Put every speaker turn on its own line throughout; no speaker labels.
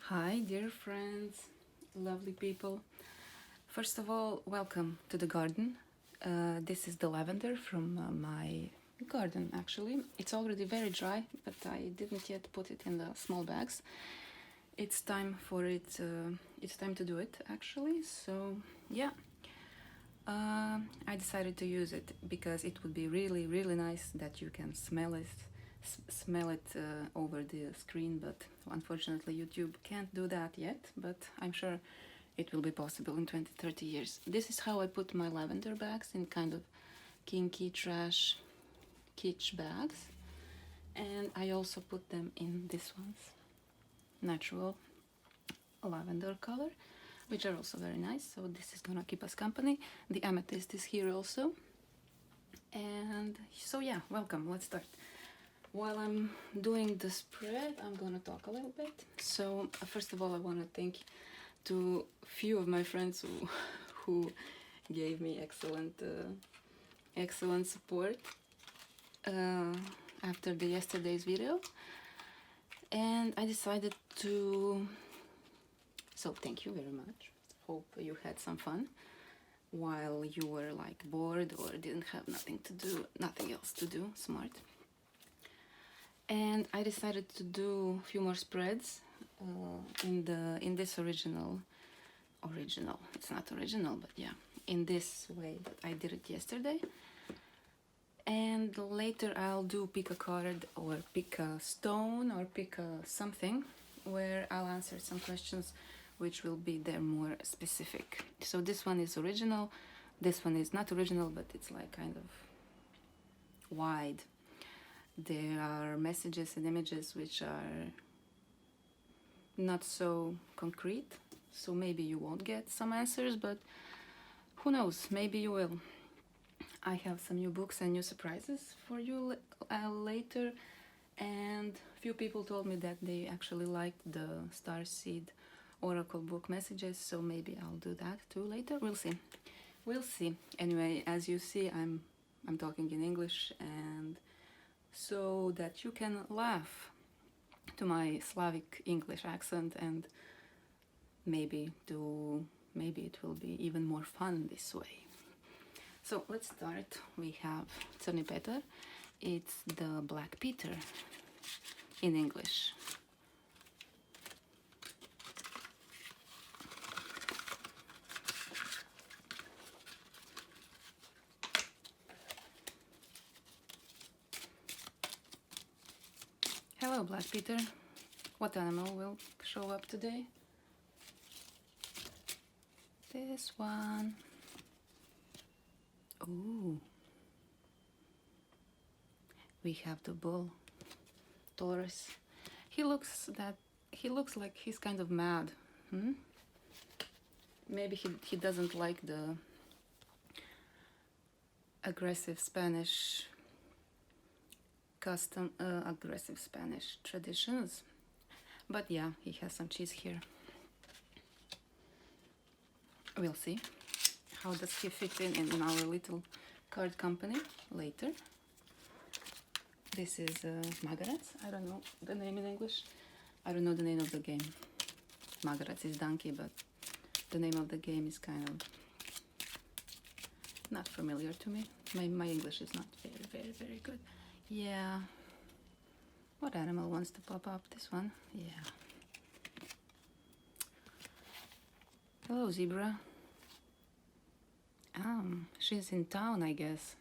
Hi, dear friends, lovely people. First of all, welcome to the garden. This is the lavender from my garden, actually. It's already very dry, but I didn't yet put it in the small bags. It's time for it, it's time to do it, actually. So, yeah, I decided to use it because it would be really, really nice that you can smell it over the screen, but unfortunately YouTube can't do that yet, but I'm sure it will be possible in 20-30 years. This is how I put my lavender bags, in kind of kinky trash kitsch bags, and I also put them in this one's natural lavender color, which are also very nice. So this is gonna keep us company. The amethyst is here also, and so yeah, welcome. Let's start. While I'm doing the spread, I'm gonna talk a little bit. So first of all, I want to thank to few of my friends who gave me excellent support after the yesterday's video, and I decided to. So thank you very much. Hope you had some fun while you were like bored or didn't have nothing else to do. Smart. And I decided to do a few more spreads in this original. It's not original, but yeah, in this way that I did it yesterday. And later I'll do pick a card or pick a stone or pick a something where I'll answer some questions which will be there more specific. So this one is original. This one is not original, but it's like kind of wide. There are messages and images which are not so concrete, so maybe you won't get some answers, but who knows, maybe you will. I have some new books and new surprises for you later, and few people told me that they actually liked the Starseed Oracle book messages, so maybe I'll do that too later. We'll see. Anyway, as you see, I'm talking in English, and so that you can laugh to my Slavic English accent, and maybe it will be even more fun this way. So let's start. We have Crni Petar. It's the Black Peter in English. Hello, Black Peter. What animal will show up today? This one. Ooh. We have the bull, Taurus. He looks like he's kind of mad. Maybe he doesn't like the aggressive Spanish aggressive Spanish traditions, but yeah, he has some cheese here. We'll see how does he fit in our little card company later. This is Magarac. I don't know the name in English. I don't know the name of the game. Magarac is donkey, but the name of the game is kind of not familiar to me. My English is not very good. Yeah. What animal wants to pop up? This one? Yeah. Hello, zebra. She's in town, I guess.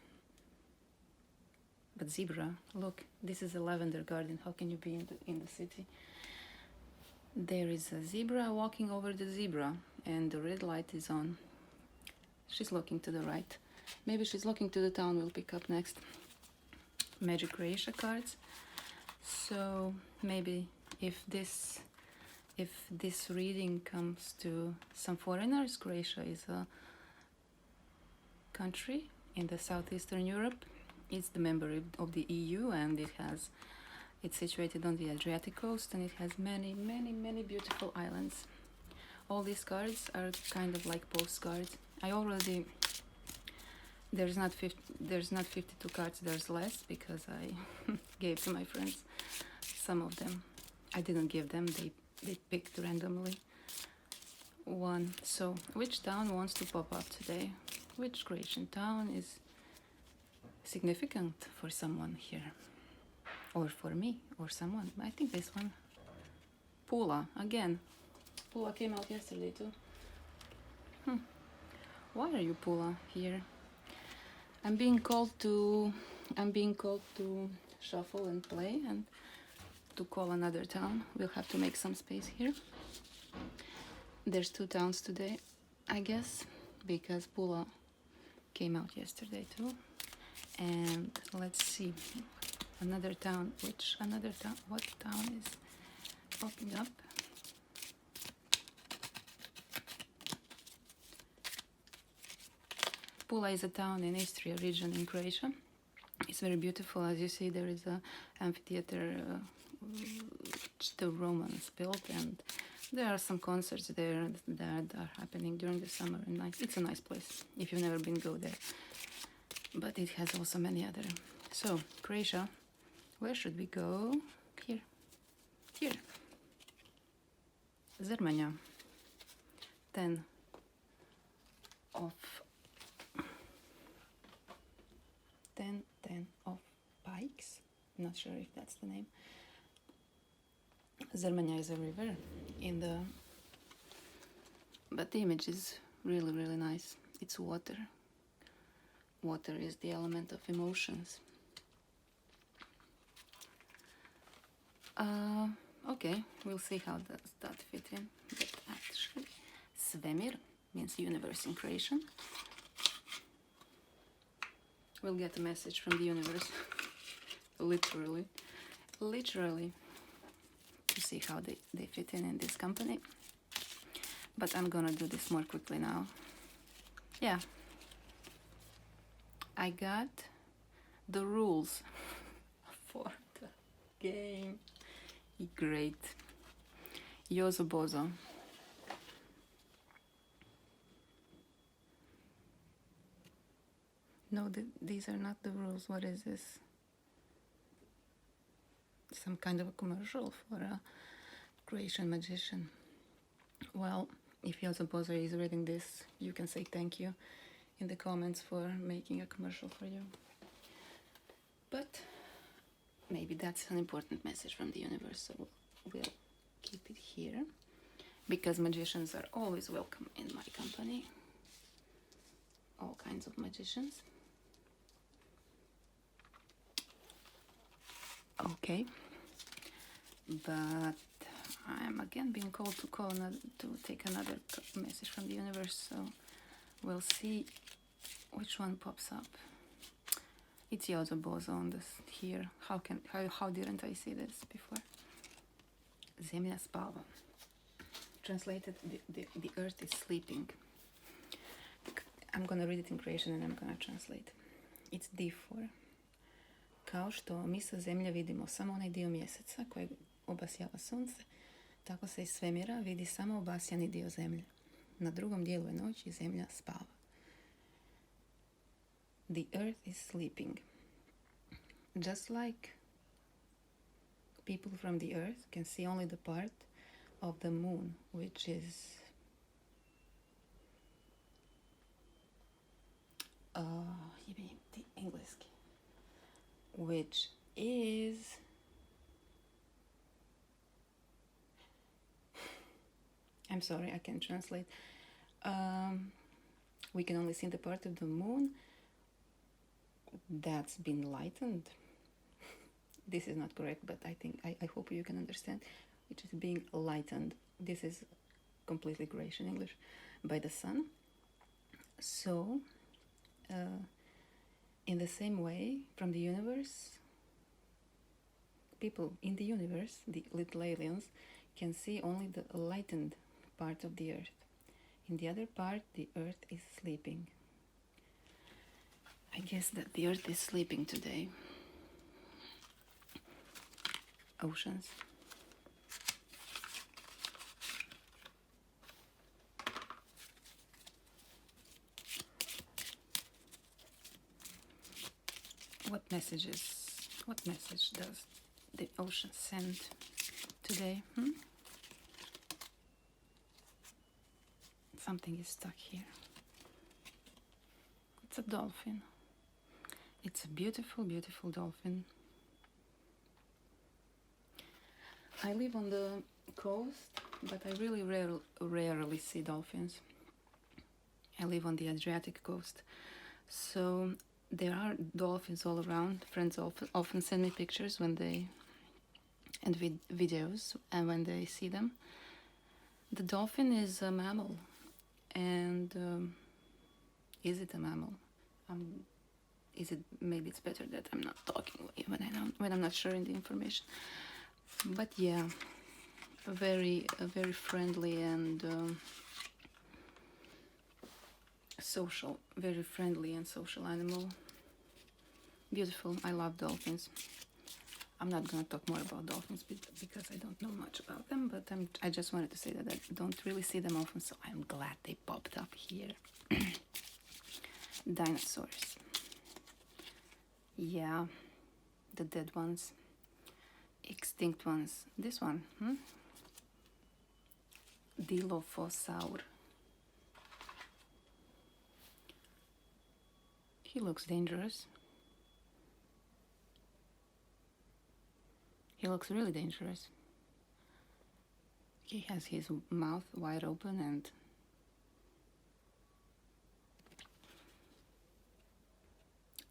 But zebra, look, this is a lavender garden. How can you be in the city? There is a zebra walking over the zebra, and the red light is on. She's looking to the right. Maybe she's looking to the town we'll pick up next. Magic Croatia cards. So maybe if this reading comes to some foreigners, Croatia is a country in the southeastern Europe. It's the member of the EU, and it's situated on the Adriatic coast, and it has many beautiful islands. All these cards are kind of like postcards. There's not 52 cards, there's less, because I gave to my friends some of them. I didn't give them, they picked randomly one. So, which town wants to pop up today? Which Croatian town is significant for someone here? Or for me, or someone. I think this one. Pula, again. Pula came out yesterday too. Why are you, Pula, here? I'm being called to shuffle and play and to call another town. We'll have to make some space here. There's 2 towns today, I guess, because Pula came out yesterday too. And let's see, another town. What town is popping up? Pula is a town in Istria region in Croatia. It's very beautiful. As you see, there is an amphitheater which the Romans built, and there are some concerts there that are happening during the summer. And it's a nice place. If you've never been, go there. But it has also many other. So, Croatia, where should we go? Here. Zrmanja. 10 of pikes. Not sure if that's the name. Zrmanja is a river but the image is really, really nice. It's water. Water is the element of emotions. Okay, we'll see how does that fit in. But actually, Svemir means universe in Croatian. We'll get a message from the universe. literally, to see how they fit in this company. But I'm gonna do this more quickly now. Yeah, I got the rules for the game. Great. Yozo Bozo. No, these are not the rules. What is this? Some kind of a commercial for a Croatian magician. Well, if Yozo Bozo is reading this, you can say thank you in the comments for making a commercial for you. But maybe that's an important message from the universe, so we'll keep it here, because magicians are always welcome in my company. All kinds of magicians. Okay, but I'm again being called to take another message from the universe, so we'll see which one pops up. It's Yozo Bozo on this here. How didn't I see this before? Zemlja spava. Translated, the earth is sleeping. I'm gonna read it in Croatian and I'm gonna translate. It's D4. Kao što mi sa zemlje vidimo samo onaj dio mjeseca kojeg obasjava sunce, tako se iz svemira vidi samo obasjani dio zemlje. Na drugom dijelu je noć i zemlja spava. The earth is sleeping. Just like people from the earth can see only the part of the moon, which is the engleski, which is I'm sorry, I can't translate. We can only see the part of the moon that's been lightened. This is not correct, but I hope you can understand, which is being lightened. This is completely Croatian English, by the sun. So, in the same way, from the universe, people in the universe, the little aliens, can see only the lightened part of the earth. In the other part, the earth is sleeping. I guess that the earth is sleeping today. Oceans. What message does the ocean send today? Something is stuck here. It's a dolphin. It's a beautiful, beautiful dolphin. I live on the coast, but I really rarely see dolphins. I live on the Adriatic coast, so there are dolphins all around. Friends often send me pictures when they and videos, and when they see them. The dolphin is a mammal, and is it a mammal? Is it? Maybe it's better that I'm not talking when I'm not sharing the information. But yeah, a very friendly and social, very friendly and social animal. Beautiful. I love dolphins. I'm not gonna talk more about dolphins because I don't know much about them, but I just wanted to say that I don't really see them often, so I'm glad they popped up here. Dinosaurs. Yeah, the dead ones, extinct ones. This one, Dilophosaur. He looks dangerous. He looks really dangerous. He has his mouth wide open, and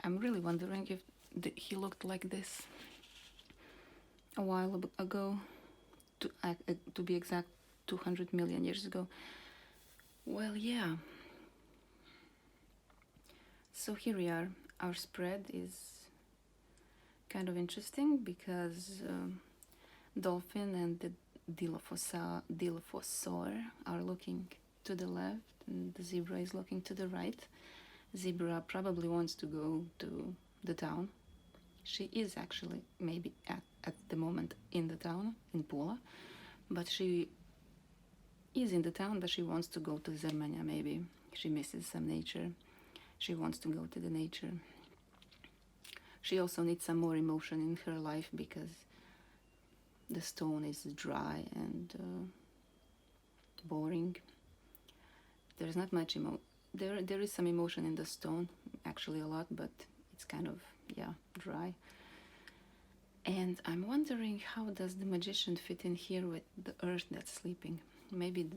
I'm really wondering if he looked like this a while ago, to be exact, 200 million years ago. Well, yeah. So here we are. Our spread is kind of interesting because dolphin and the Dilophosaur are looking to the left, and the zebra is looking to the right. Zebra probably wants to go to the town. She is actually maybe at the moment in the town, in Pula, but she is in the town, but she wants to go to Zermanja maybe. She misses some nature. She wants to go to the nature. She also needs some more emotion in her life because the stone is dry and boring. There's not much there is some emotion in the stone, actually a lot, but it's kind of, yeah, dry. And I'm wondering, how does the magician fit in here with the earth that's sleeping? Maybe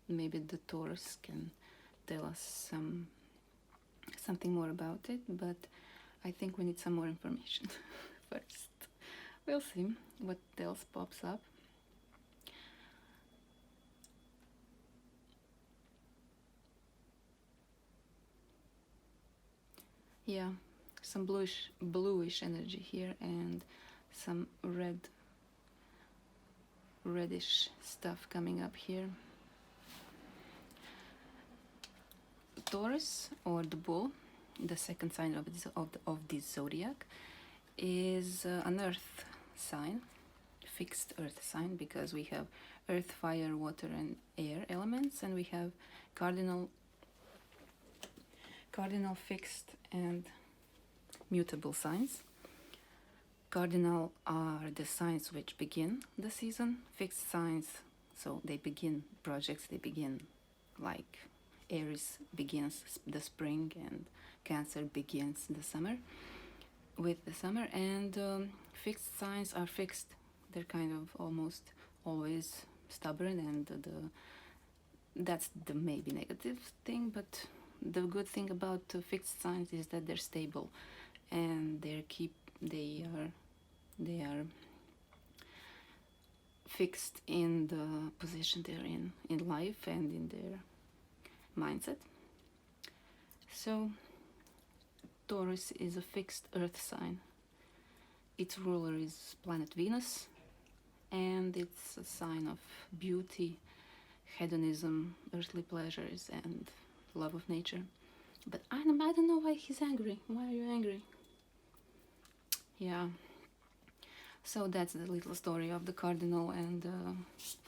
the Taurus can tell us something more about it, but I think we need some more information first. We'll see what else pops up. Yeah, some bluish energy here, and some reddish stuff coming up here. Taurus, or the bull, the second sign of this zodiac, is an earth sign, fixed earth sign, because we have earth, fire, water and air elements, and we have cardinal, fixed and mutable signs. Cardinal are the signs which begin the season. Fixed signs, so they begin projects, they begin, like Aries begins the spring and Cancer begins the summer, with the summer, and fixed signs are fixed. They're kind of almost always stubborn, and that's the maybe negative thing, but the good thing about fixed signs is that they're stable, and they are fixed in the position they're in life and in their mindset. So Taurus is a fixed earth sign. Its ruler is planet Venus, and it's a sign of beauty, hedonism, earthly pleasures, and love of nature. But I don't know why he's angry. Why are you angry? Yeah. So that's the little story of the cardinal and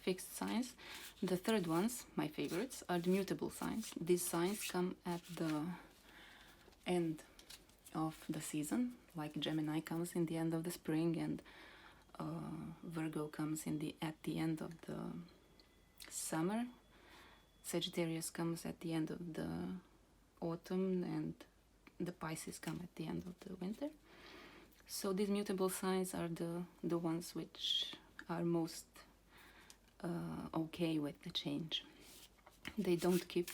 fixed signs. The third ones, my favorites, are the mutable signs. These signs come at the end of the season, like Gemini comes in the end of the spring, and Virgo comes at the end of the summer, Sagittarius comes at the end of the autumn, and the Pisces come at the end of the winter. So these mutable signs are the ones which are most okay with the change. They don't keep,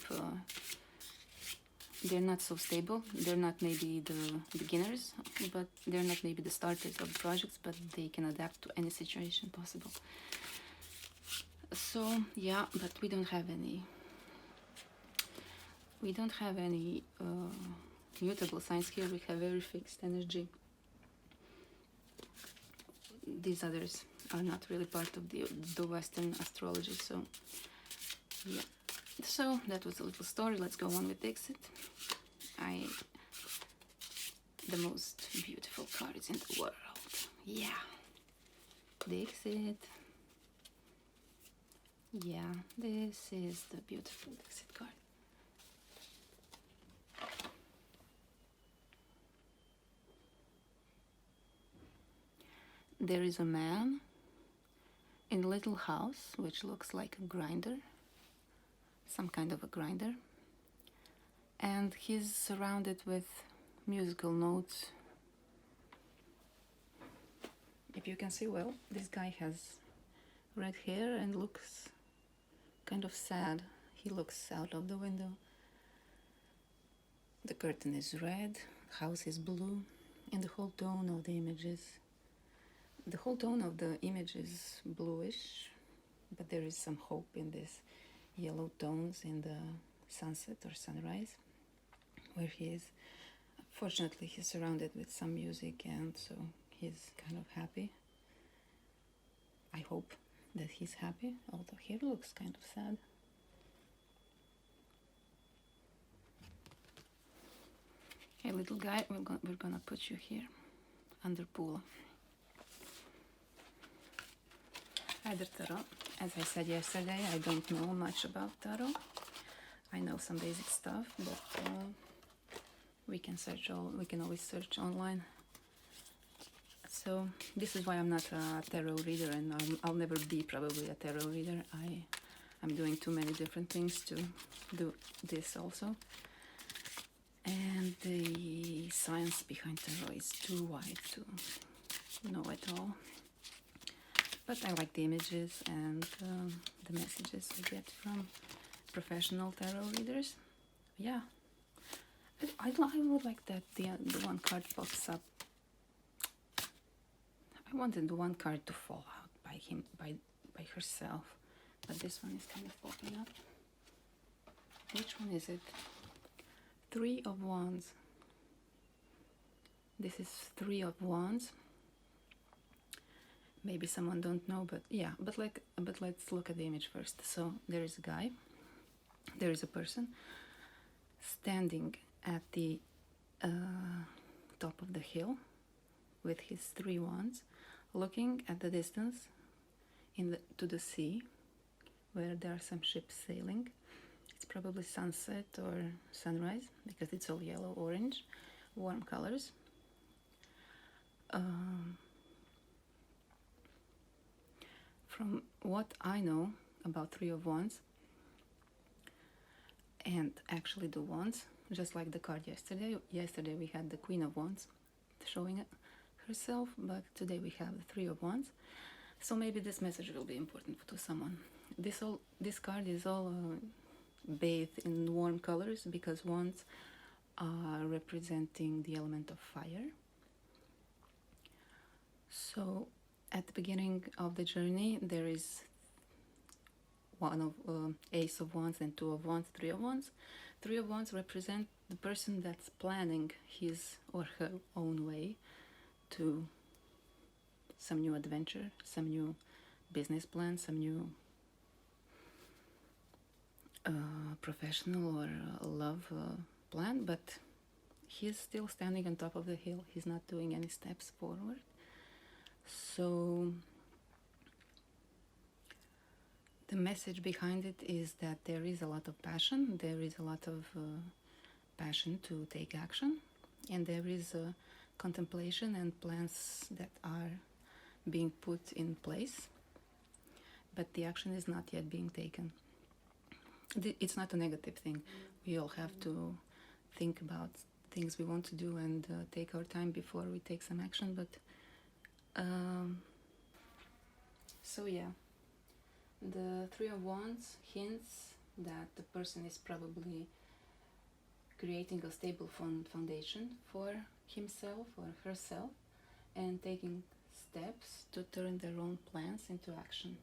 they're not so stable. They're not maybe the beginners, but they're not maybe the starters of the projects, but they can adapt to any situation possible. So yeah, but we don't have any mutable signs here. We have very fixed energy. These others are not really part of the Western astrology, so yeah. So that was a little story. Let's go on with Dixit. The most beautiful cards in the world. Yeah. Dixit. Yeah, this is the beautiful Dixit card. There is a man in a little house which looks like a grinder, some kind of a grinder, and he's surrounded with musical notes. If you can see well, this guy has red hair and looks kind of sad. He looks out of the window. The curtain is red, house is blue, and the whole tone of the image is bluish, but there is some hope in these yellow tones in the sunset or sunrise, where he is. Fortunately, he's surrounded with some music, and so he's kind of happy. I hope that he's happy, although he looks kind of sad. Hey, little guy, we're gonna put you here under pool. Either tarot. As I said yesterday, I don't know much about tarot. I know some basic stuff, but we can always search online. So this is why I'm not a tarot reader, and I'll never be probably a tarot reader. I'm doing too many different things to do this also. And the science behind tarot is too wide to know it all. But I like the images and the messages I get from professional tarot readers. Yeah, I would like that the one card pops up. I wanted the one card to fall out by herself, but this one is kind of popping up. Which one is it? 3 of Wands. This is 3 of Wands. Maybe someone don't know, but yeah, but let's look at the image first. So there is a guy, there is a person standing at the top of the hill with his 3 wands, looking at the distance to the sea, where there are some ships sailing. It's probably sunset or sunrise, because it's all yellow, orange, warm colors. From what I know about 3 of Wands, and actually the Wands, just like the card yesterday we had the Queen of Wands showing it herself, but today we have the 3 of Wands. So maybe this message will be important to someone. This card is all bathed in warm colors, because Wands are representing the element of fire. So at the beginning of the journey, there is one of Ace of Wands, and 2 of Wands, 3 of Wands. 3 of Wands represent the person that's planning his or her own way to some new adventure, some new business plan, some new professional or love plan, but he's still standing on top of the hill. He's not doing any steps forward. So the message behind it is that there is a lot of passion, there is a lot of passion to take action, and there is a contemplation and plans that are being put in place, but the action is not yet being taken. It's not a negative thing. We all have to think about things we want to do and take our time before we take some action. But so yeah, the Three of Wands hints that the person is probably creating a stable foundation for himself or herself and taking steps to turn their own plans into action.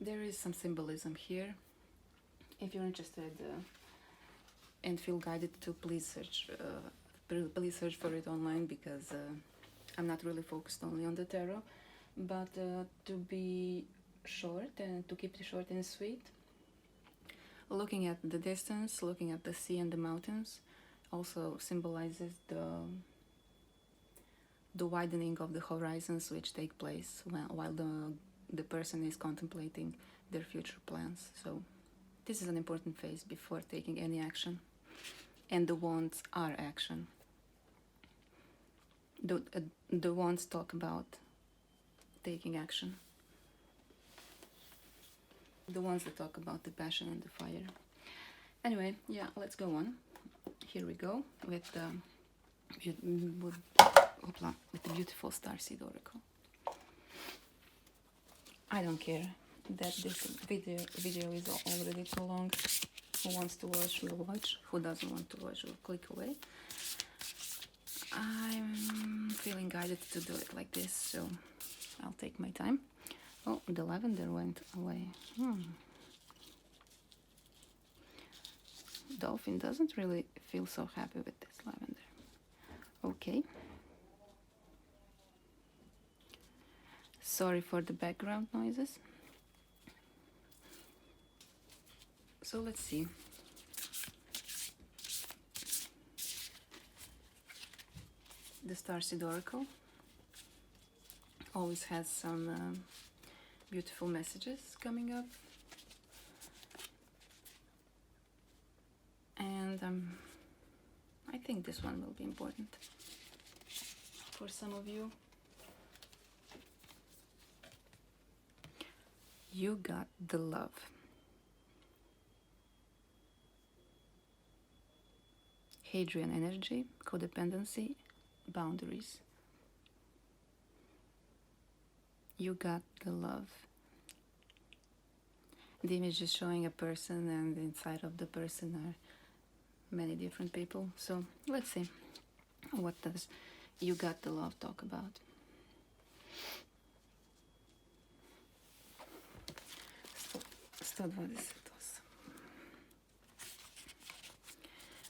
There is some symbolism here. If you're interested and feel guided to, please search for it online, because I'm not really focused only on the tarot. But to be short and to keep it short and sweet, looking at the distance, looking at the sea and the mountains also symbolizes the widening of the horizons which take place while the person is contemplating their future plans. So this is an important phase before taking any action, and the wands are action. The wands talk about taking action. The ones that talk about the passion and the fire. Anyway, yeah, let's go on. Here we go with the beautiful Starseed oracle. I don't care that this video is already too long. Who wants to watch will watch. Who doesn't want to watch will click away. I'm feeling guided to do it like this, so I'll take my time. Oh, the lavender went away. Dolphin doesn't really feel so happy with this lavender. Okay. Sorry for the background noises. So let's see. The Starseed oracle always has some beautiful messages coming up, and I think this one will be important for some of you. You got the love. Hadrian energy, codependency, boundaries. You got the love. The image is showing a person, and inside of the person are many different people. So let's see, what does you got the love talk about?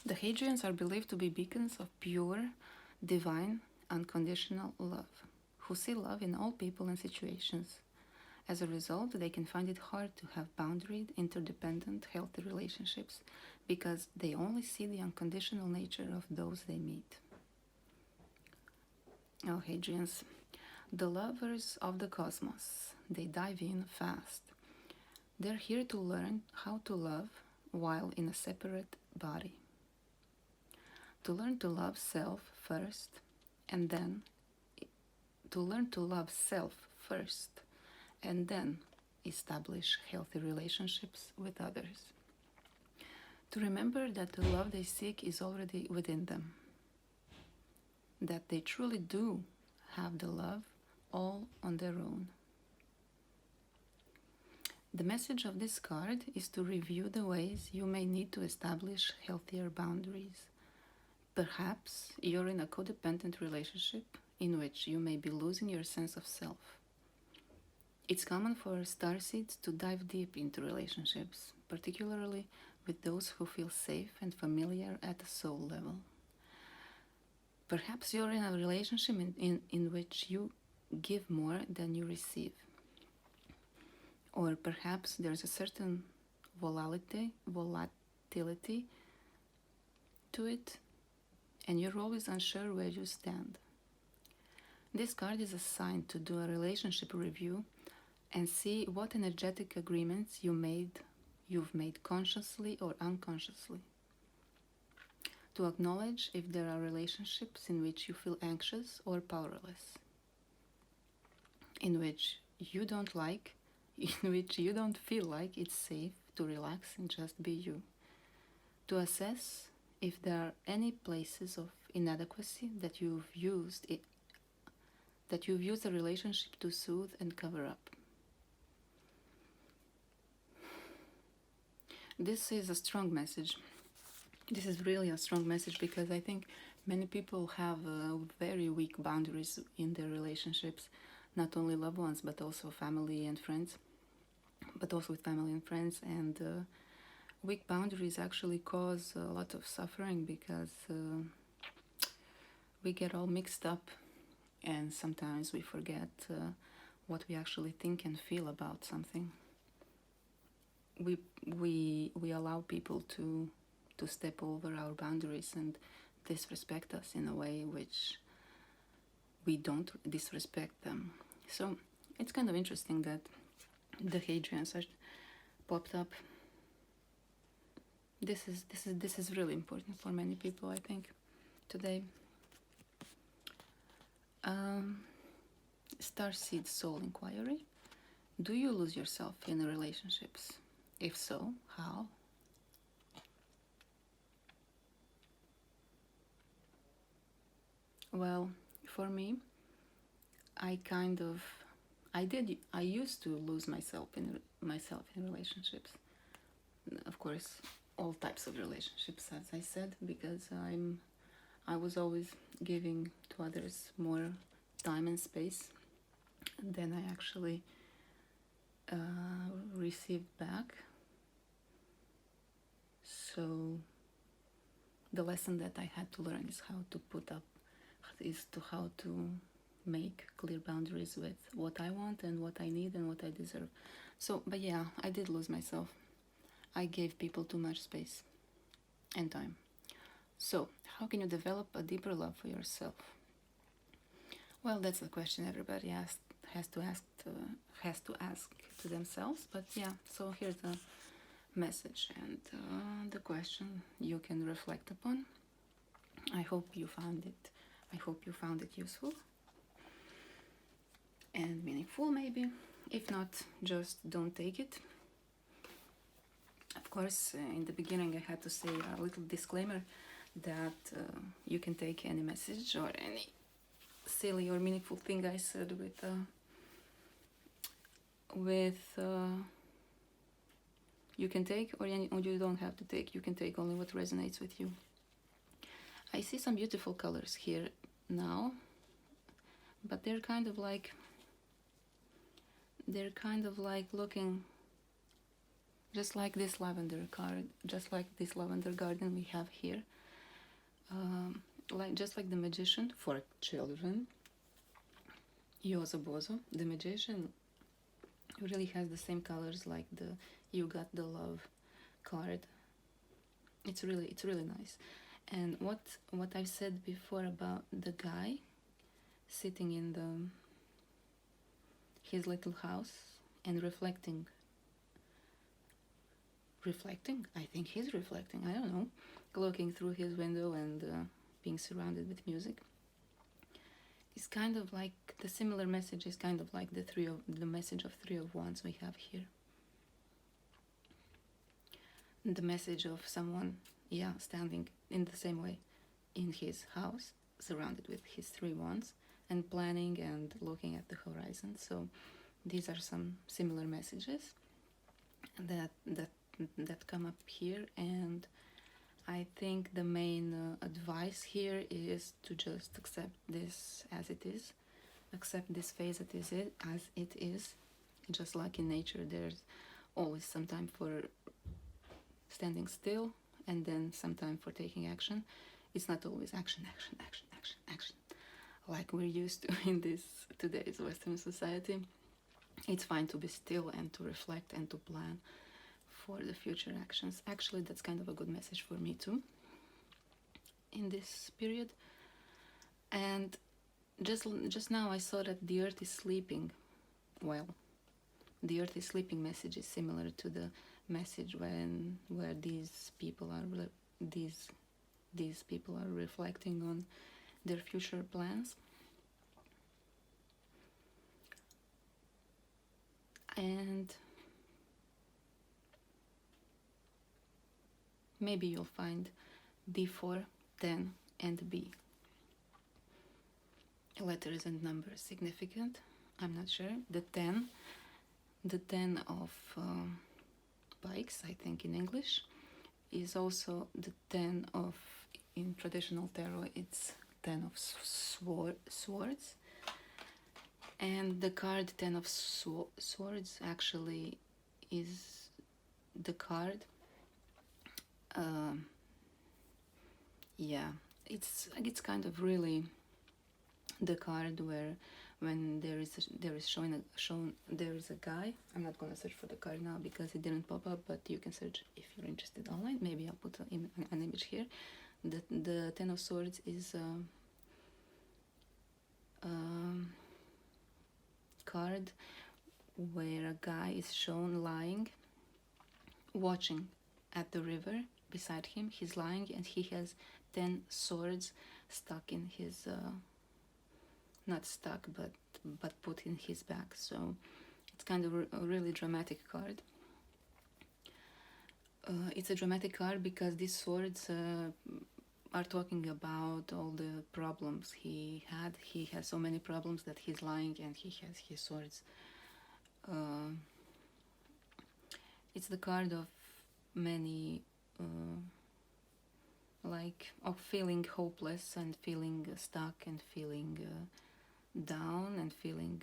The Hadrians are believed to be beacons of pure, divine, unconditional love, who see love in all people and situations. As a result, they can find it hard to have boundaried, interdependent, healthy relationships because they only see the unconditional nature of those they meet. Oh, Hadrians, the lovers of the cosmos, they dive in fast. They're here to learn how to love while in a separate body. To learn to love self first, and then to learn to love self first, and then establish healthy relationships with others. To remember that the love they seek is already within them. That they truly do have the love all on their own. The message of this card is to review the ways you may need to establish healthier boundaries. Perhaps you're in a codependent relationship in which you may be losing your sense of self. It's common for starseeds to dive deep into relationships, particularly with those who feel safe and familiar at a soul level. Perhaps you're in a relationship in which you give more than you receive. Or perhaps there's a certain volatility to it, and you're always unsure where you stand. This card is a sign to do a relationship review and see what energetic agreements you've made consciously or unconsciously. To acknowledge if there are relationships in which you feel anxious or powerless, in which you don't like, in which you don't feel like it's safe to relax and just be you. To assess if there are any places of inadequacy that you've used the relationship to soothe and cover up. This is a strong message. This is really a strong message because I think many people have very weak boundaries in their relationships, not only loved ones but also family and friends, and weak boundaries actually cause a lot of suffering because we get all mixed up, and sometimes we forget what we actually think and feel about something. We allow people to step over our boundaries and disrespect us in a way which we don't disrespect them. So it's kind of interesting that the Hadrians are popped up. This is really important for many people, I think, today. Starseed Soul Inquiry. Do you lose yourself in relationships? If so, how? Well, for me, I used to lose myself in relationships. Of course, all types of relationships, as I said, because I was always giving to others more time and space than I actually received back. So the lesson that I had to learn is how to make clear boundaries with what I want and what I need and what I deserve. So, but yeah, I did lose myself. I gave people too much space and time. So, how can you develop a deeper love for yourself? Well, that's the question everybody has to ask to themselves. But yeah, so here's the message and the question you can reflect upon. I hope you found it useful and meaningful, maybe. If not, just don't take it. Of course, in the beginning I had to say a little disclaimer that you can take any message or any silly or meaningful thing I said you can take, or you don't have to take. You can take only what resonates with you. I see some beautiful colors here now, but they're kind of like looking just like this lavender garden we have here, just like the magician for children, Yozo Bozo. The magician really has the same colors like the You Got the Love card. It's really nice. And what I've said before about the guy sitting in his little house and reflecting, I think he's reflecting, I don't know, looking through his window and being surrounded with music. It's kind of like the similar message is kind of like the message of Three of Wands we have here. The message of someone, standing in the same way in his house, surrounded with his 3 wands and planning and looking at the horizon. So these are some similar messages that come up here, and I think the main advice here is to just accept this as it is, accept this phase as it is. Just like in nature, there's always some time for standing still and then some time for taking action. It's not always action, like we're used to in today's Western society. It's fine to be still and to reflect and to plan for the future actions. Actually, that's kind of a good message for me too in this period. And just now I saw that the earth is sleeping. Well, the earth is sleeping message is similar to the message where these people are reflecting on their future plans. maybe you'll find D4, 10 and B. Letters and numbers significant, I'm not sure. The 10 of pikes, I think in English, is also the 10 of, in traditional tarot, it's 10 of swords. And the card 10 of swords actually is the card, yeah, it's kind of really the card where when there is a guy. I'm not gonna search for the card now because it didn't pop up, but you can search if you're interested online. Maybe I'll put an image here. The 10 of swords is card where a guy is shown lying, watching at the river. Beside him, he's lying and he has 10 swords stuck in his not stuck but put in his back. So it's kind of a really dramatic card. It's a dramatic card because these swords are talking about all the problems he had. He has so many problems that he's lying and he has his swords. It's the card of many, like of feeling hopeless and feeling stuck and feeling down and feeling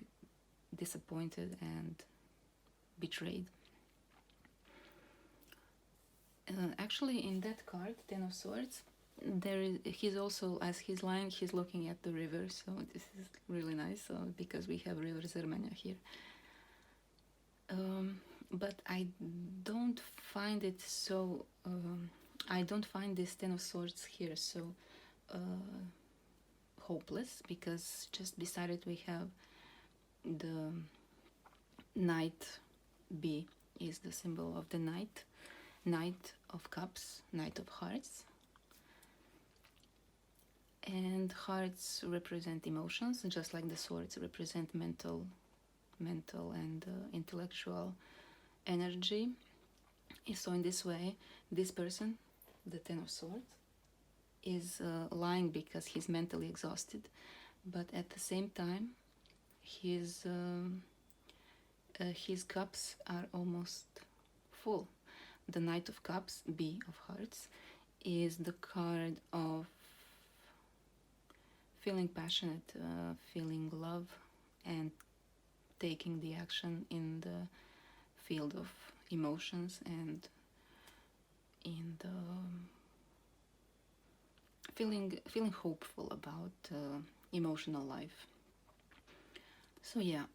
disappointed and betrayed. Actually, in that card, 10 of swords, he's also, as he's lying, he's looking at the river. So this is really nice. So because we have River Zrmanja here. But I don't find it so. I don't find this 10 of swords here so hopeless, because just beside it we have the Knight. B is the symbol of the Knight. Knight of Cups, Knight of Hearts. And hearts represent emotions, just like the swords represent mental and intellectual energy. So in this way, this person, the 10 of swords, is lying because he's mentally exhausted, but at the same time his cups are almost full. The Knight of Cups, B of Hearts, is the card of feeling passionate, feeling love, and taking the action in the field of emotions and in the feeling hopeful about emotional life. So yeah,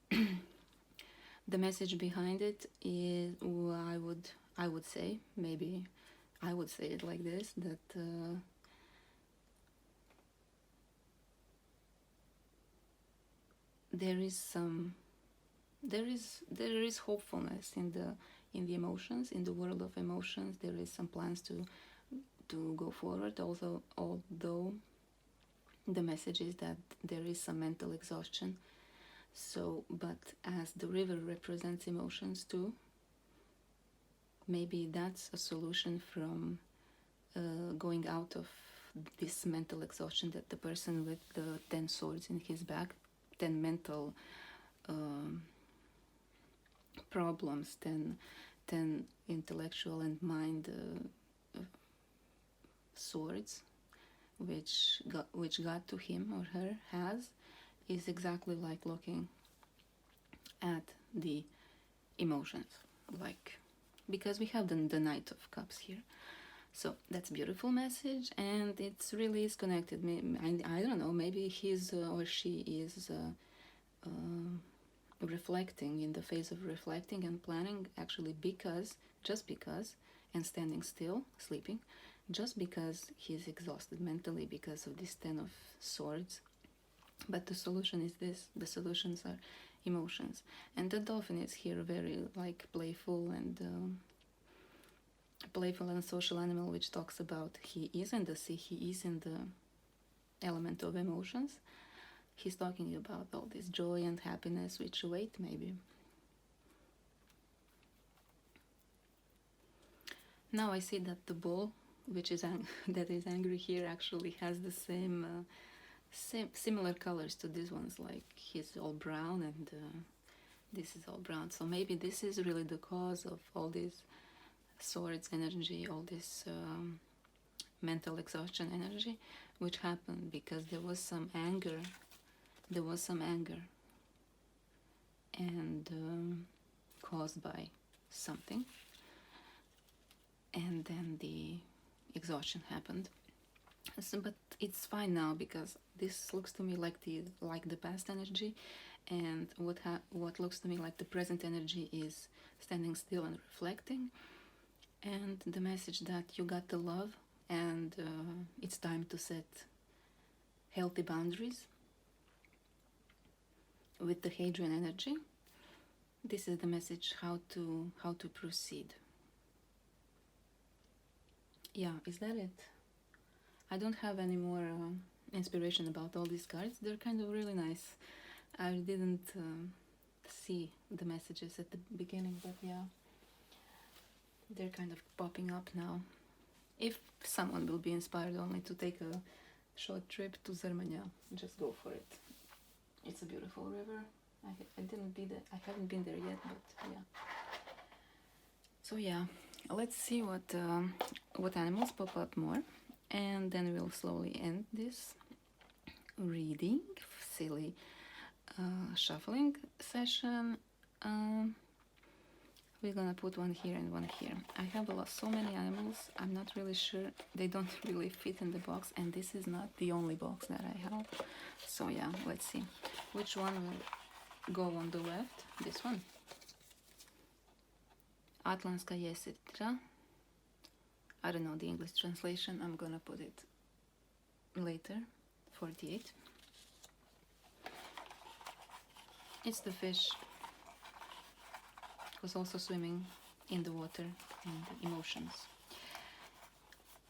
the message behind it is, I would say, maybe I would say it like this, that there is hopefulness in the emotions, in the world of emotions. There is some plans to go forward, although the message is that there is some mental exhaustion. So, but as the river represents emotions too, maybe that's a solution from going out of this mental exhaustion that the person with the 10 swords in his back, 10 mental problems, 10 intellectual and mind swords, which got to him or her has, is exactly like looking at the emotions, like, because we have the Knight of Cups here. So that's a beautiful message, and it's really is connected. I don't know, maybe he's or she is reflecting, in the phase of reflecting and planning, actually, just because, and standing still, sleeping, just because he's exhausted mentally because of this 10 of swords. But the solution is this. The solutions are emotions. And the dolphin is here very like playful and social animal, which talks about he is in the sea, he is in the element of emotions. He's talking about all this joy and happiness which await, maybe. Now I see that the bull that is angry here actually has the similar colors to these ones, like he's all brown and this is all brown. So maybe this is really the cause of all this swords energy, all this mental exhaustion energy, which happened because there was some anger. And caused by something, and then the exhaustion happened. So, but it's fine now because this looks to me like the past energy, and what looks to me like the present energy is standing still and reflecting, and the message that you got the love, and it's time to set healthy boundaries with the Hadrian energy. This is the message how to proceed. Yeah, is that it? I don't have any more inspiration about all these cards. They're kind of really nice. I didn't see the messages at the beginning, but yeah, they're kind of popping up now. If someone will be inspired only to take a short trip to Zrmanja, just go for it. It's a beautiful river. I haven't been there yet, but yeah. So yeah, let's see what animals pop up more, and then we'll slowly end this reading, silly shuffling session. We're gonna put one here and one here. I have so many animals. I'm not really sure. They don't really fit in the box, and this is not the only box that I have. So yeah, let's see which one will go on the left. This one. Atlantska jesetra. I don't know the English translation. I'm gonna put it later. 48. It's the fish who's also swimming in the water and the emotions.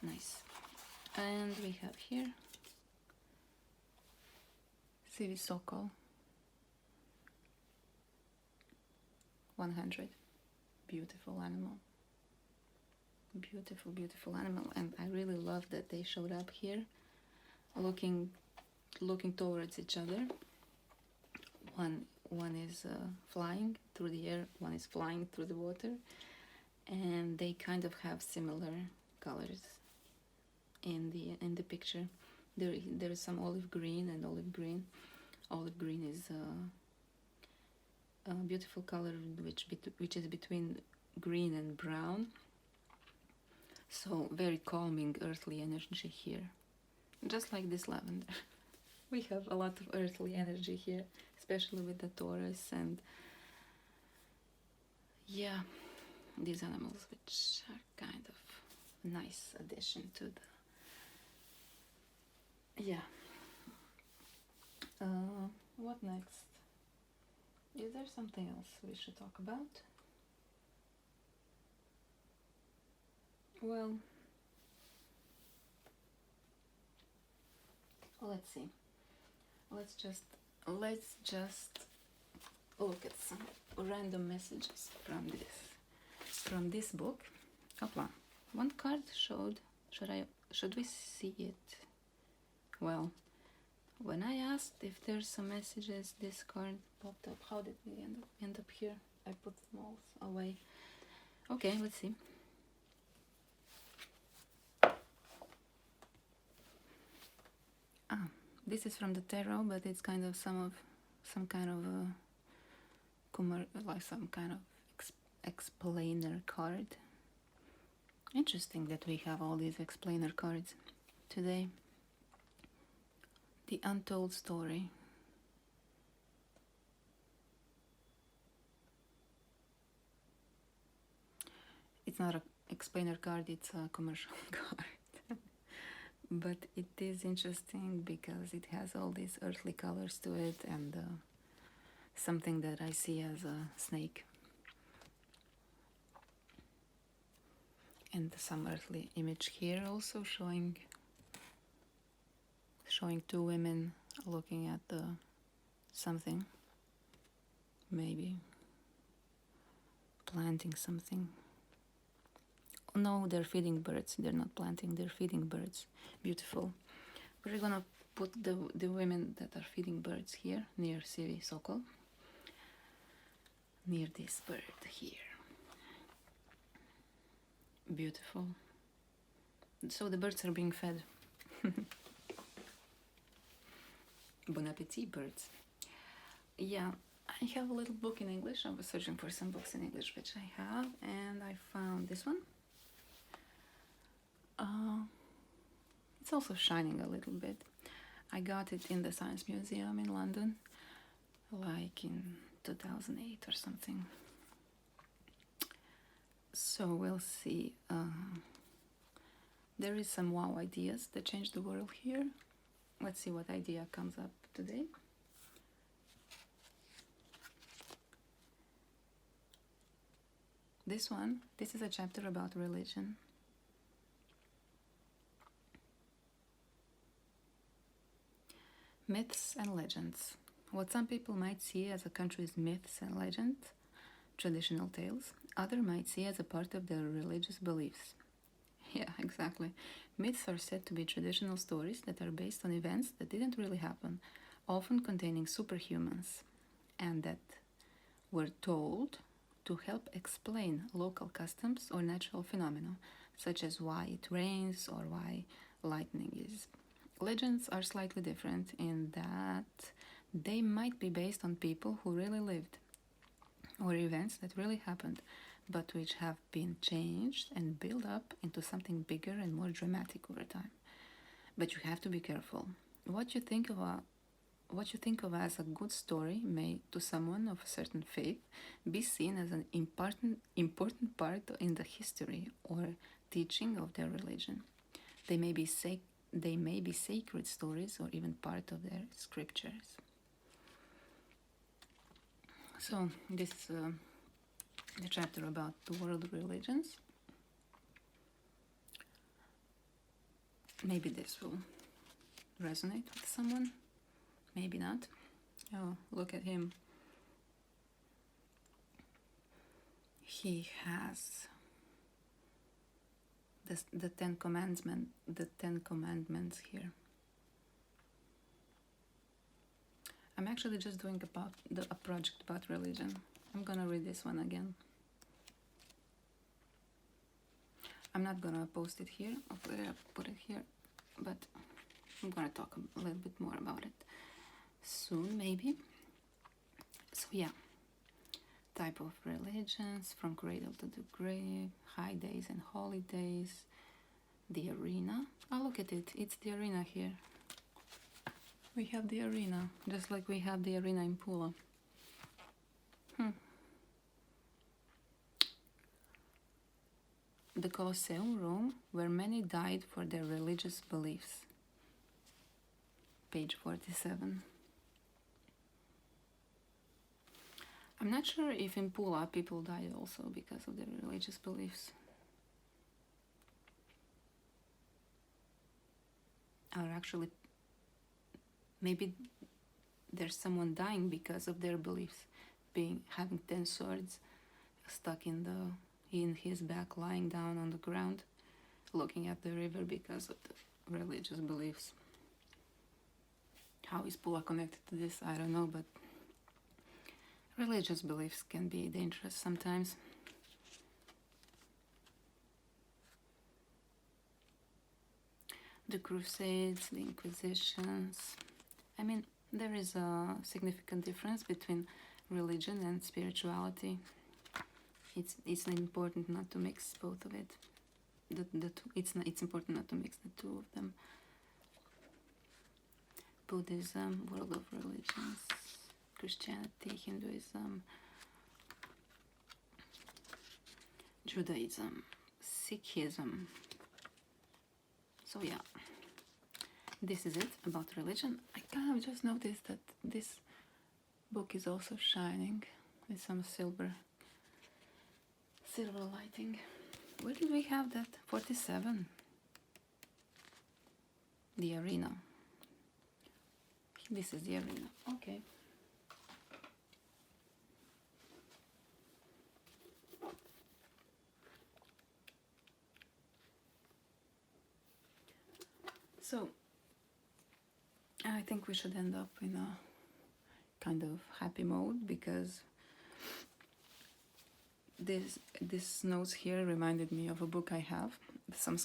Nice. And we have here Sivi Sokol 100. Beautiful animal. Beautiful, beautiful animal. And I really love that they showed up here looking towards each other. One is flying through the air, one is flying through the water, and they kind of have similar colors in the picture. There is some olive green and olive green. Olive green is a beautiful color which is between green and brown. So very calming, earthly energy here, just like this lavender. We have a lot of earthly energy here, especially with the Taurus, and yeah, these animals which are kind of nice addition to the what next? Is there something else we should talk about? Well, let's see. Let's just look at some random messages from this book. Hopla. One card showed. Should we see it? Well, when I asked if there's some messages, this card popped up. How did we end up here? I put them all away. Okay, let's see. This is from the tarot, but it's kind of some kind of explainer card. Interesting that we have all these explainer cards today. The untold story. It's not an explainer card, it's a commercial card. But it is interesting because it has all these earthly colors to it, and something that I see as a snake. And some earthly image here also showing two women looking at something, maybe planting something, No, they're feeding birds. They're not planting, they're feeding birds. Beautiful. We're gonna put the women that are feeding birds here near Sivi Sokol. Near this bird here. Beautiful. So the birds are being fed. Bon appetit, birds. Yeah, I have a little book in English. I was searching for some books in English, which I have, and I found this one. It's also shining a little bit. I got it in the Science Museum in London, like in 2008 or something. So we'll see. There is some wow ideas that change the world here. Let's see what idea comes up today. This is a chapter about religion. Myths and legends. What some people might see as a country's myths and legends, traditional tales, others might see as a part of their religious beliefs. Yeah, exactly. Myths are said to be traditional stories that are based on events that didn't really happen, often containing superhumans, and that were told to help explain local customs or natural phenomena, such as why it rains or why lightning is. Legends are slightly different in that they might be based on people who really lived, or events that really happened, but which have been changed and built up into something bigger and more dramatic over time. But you have to be careful. What you think of as a good story may, to someone of a certain faith, be seen as an important part in the history or teaching of their religion. They may be sacred stories or even part of their scriptures. So this is the chapter about the world religions. Maybe this will resonate with someone, maybe not. Oh, look at him. He has the Ten Commandments here. I'm actually just doing a project about religion. I'm gonna read this one again. I'm not gonna post it here. I'll put it here, but I'm gonna talk a little bit more about it soon, maybe. So yeah, type of religions, from cradle to the grave, high days and holidays, the arena. Oh, look at it. It's the arena here. We have the arena, just like we have the arena in Pula. The Colosseum, Rome, where many died for their religious beliefs. Page 47. I'm not sure if in Pula people died also because of their religious beliefs. Or actually, maybe there's someone dying because of their beliefs, having 10 swords stuck in his back, lying down on the ground, looking at the river because of the religious beliefs. How is Pula connected to this? I don't know, but religious beliefs can be dangerous sometimes. The Crusades, the Inquisitions. I mean, there is a significant difference between religion and spirituality. It's important not to mix both of it. It's important not to mix the two of them. Buddhism, world of religions, Christianity, Hinduism, Judaism, Sikhism. So yeah, this is it about religion. I kind of just noticed that this book is also shining with some silver lighting. Where did we have that? 47. The arena. This is the arena. Okay. So I think we should end up in a kind of happy mode, because this notes here reminded me of a book I have. Some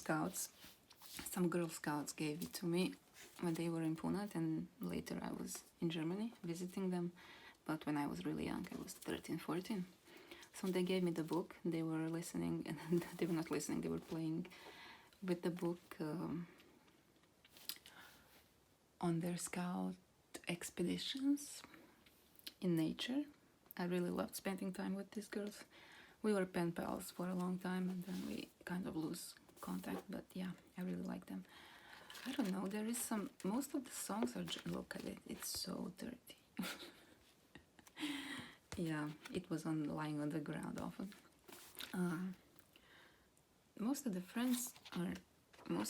Girl Scouts gave it to me when they were in Pune, and later I was in Germany visiting them. But when I was really young, I was 13, 14. So they gave me the book, they were listening, and they were not listening, they were playing with the book on their scout expeditions in nature. I really loved spending time with these girls. We were pen pals for a long time, and then we kind of lose contact, but yeah, I really like them. I don't know, there is some, most of the songs are, look at it, it's so dirty. Yeah, it was lying on the ground often. Most of the friends are, oh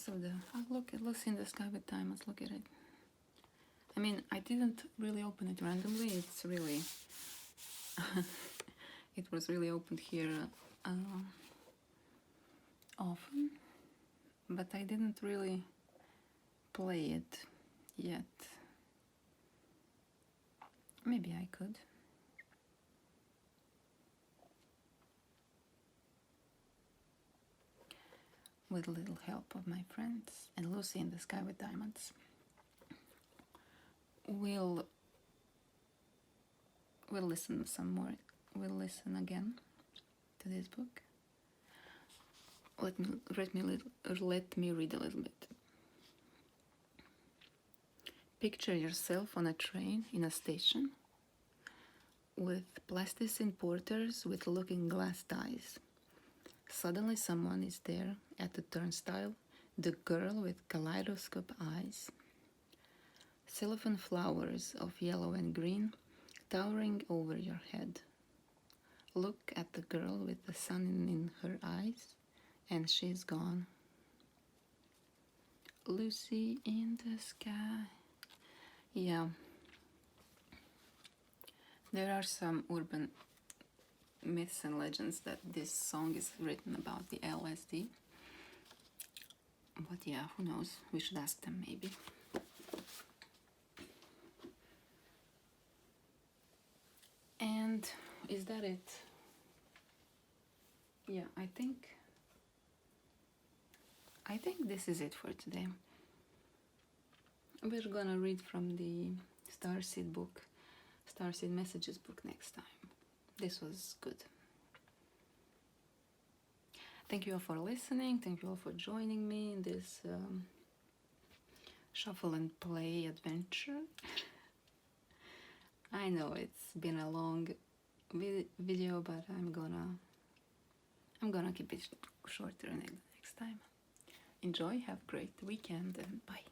look, it looks in the sky with diamonds, look at it. I mean, I didn't really open it randomly, it's really, it was really opened here often, but I didn't really play it yet. Maybe I could. With a little help of my friends and Lucy in the Sky with Diamonds. We'll listen some more. We'll listen again to this book. Let me read a little bit. Picture yourself on a train in a station with plasticine porters with looking glass ties. Suddenly someone is there at the turnstile, the girl with kaleidoscope eyes. Cellophane flowers of yellow and green towering over your head. Look at the girl with the sun in her eyes, and she's gone. Lucy in the sky. Yeah. There are some urban myths and legends that this song is written about the LSD. But yeah, who knows? We should ask them maybe. And is that it? Yeah, I think this is it for today. We're gonna read from the Starseed book, Starseed Messages book next time. This was good. Thank you all for listening. Thank you all for joining me in this shuffle and play adventure. I know it's been a long video, but I'm gonna keep it shorter next time. Enjoy, have a great weekend, and bye.